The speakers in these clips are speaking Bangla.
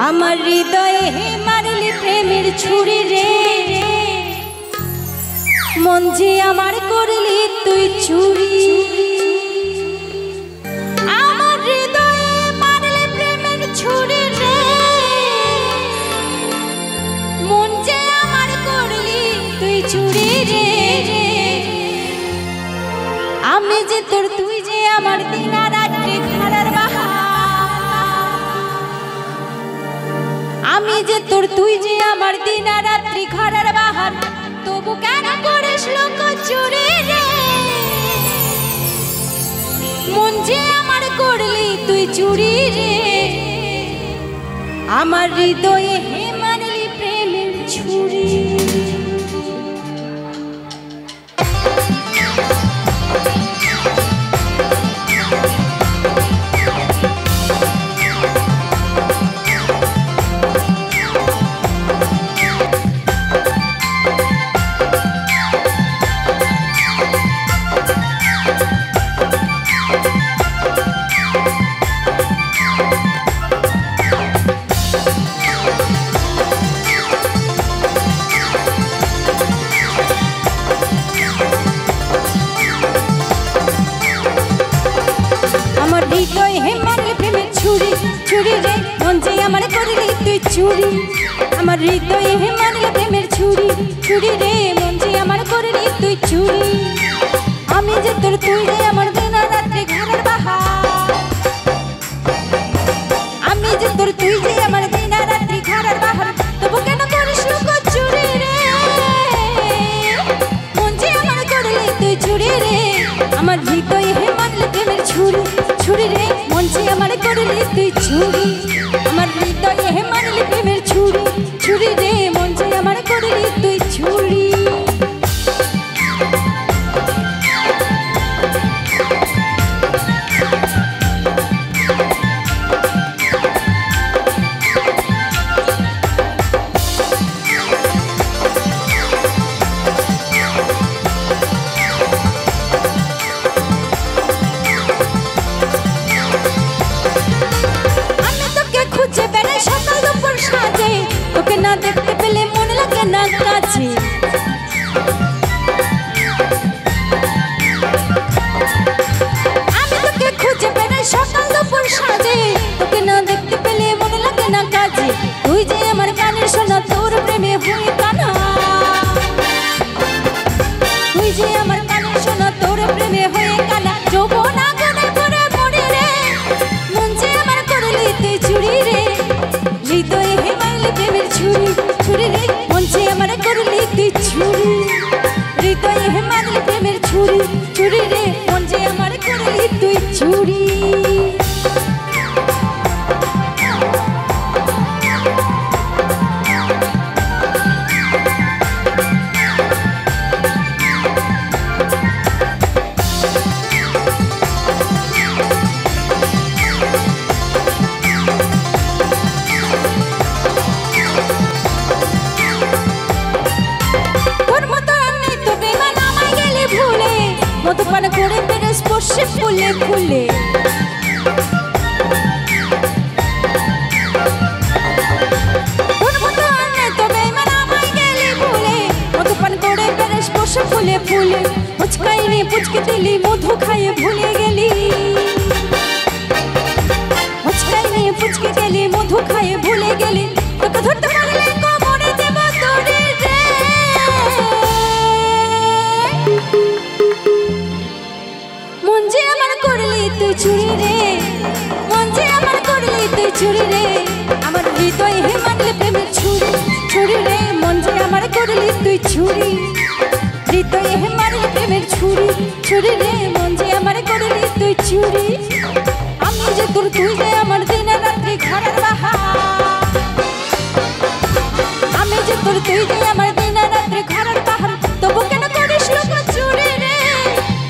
আমার হৃদয়ে মারলি প্রেমের ছুরি রে, মন যে আমার করলি তুই চুরি। আমার হৃদয়ে মারলি প্রেমের ছুরি রে, মন যে আমার করলি তুই চুরি রে। আমি যে তোর তুই যে আমার দিন রাত্রি ঘরের বাহার, আমি যে তোর তুই যে আমার দিন রাত্রি ঘরের বাহার, তবু কেন করিস লোক চুরি রে। মন যে আমার করলি তুই চুরি রে, আমার হৃদয়ে হে মারলি প্রেমের ছুরি। হৃদয় হে মারলি প্রেমের ছুরি, ছুরি রে মন যে আমার করলি তুই চুরি। আমার হৃদয় হে মারলি প্রেমের ছুরি, ছুরি রে মন যে আমার করলি তুই চুরি। আমি যে তোর তুই রে আমার দিন রাত্রি ঘরের বাহার, আমি যে তোর তুই যে আমার দিন রাত্রি ঘরের বাহার, তবু কেন করিস লোক চুরি রে। মন যে আমার করলি তুই চুরি রে, আমার হৃদয় হে মারলি প্রেমের ছুরি, ছুরি রে মন যে আমার করলি তুই চুরি। আমার হৃদয়ে হে মারলি প্রেমের ছুরি, ছুরি রে মন যে আমার করলি তুই চুরি। তোকে না দেখতে পেলে মন লাগে না কাছে, আমি তোকে খুঁজে বেড়াই সকাল দুপুর সাজে। তোকে না দেখতে পেলে মন লাগে না কাজে, তুই যে আমার গানের শোনা তোর প্রেমে হয়ে কানা। তুই যে আমার গানের শোনা তোর প্রেমে হয়ে কানা, যৌবন আগুনে করে মরি রে। মন যে আমার করলি তুই চুরি রে, হৃদয়ে হে মারলি প্রেমের ছুরি, ছুরি রে মন যে আমার করলি তুই চুরি। হৃদয়ে হে মারলি প্রেমের ছুরি, ছুরি রে মন যে আমার করলি তুই চুরি। মধুপান করে বেড়ে স্পর্শে ফুলে ফুলে, মধুপান করে বেড়ে স্পর্শে ফুলে ফুলে, পুচকাইনি পুচকে দিলি মধু খাইয়ে ভুলে গেলি। পুচকাইনি পুচকে গেলি মধু খাইয়ে ভুলে গেলি, তোকে ধরতে পারলে কোমরে দেব তোরে রে। মন যে আমার করলি তুই চুরি রে, মন যে আমার করলি তুই চুরি রে। আমার হৃদয় হে মারলি প্রেমের ছুরি, ছুরি রে মন যে আমার করলি তুই চুরি। হৃদয়ে হে মারলি প্রেমের ছুরি, ছুরি রে মন যে আমার করলি তুই চুরি। আমি যে তোর তুই যে আমার দিন রাত্রি ঘরের বাহার, আমি যে তোর তুই যে আমার দিন রাত্রি ঘরের বাহার, তবু কেন করিস লোক চুরি রে।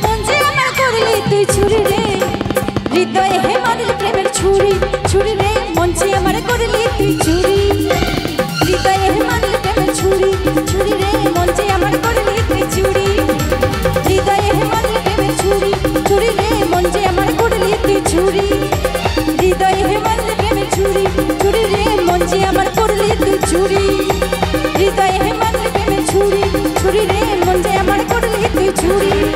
মন যে আমার করলি তুই চুরি রে, হৃদয়ে হে মারলি প্রেমের ছুরি, ছুরি রে মন যে আমার করলি তুই চুরি। হৃদয়ে হে মারলি প্রেমের ছুরি, ছুরি রে মন যে আমার করলি তুই চুরি। হৃদয়ে হে মারলি প্রেমের ছুরি, ছুরি রে মন যে আমার করলি হৃদয়ে হে মারলি প্রেমের ছুরি ছুরি রে মন যে আমার করলি তুই ছুরি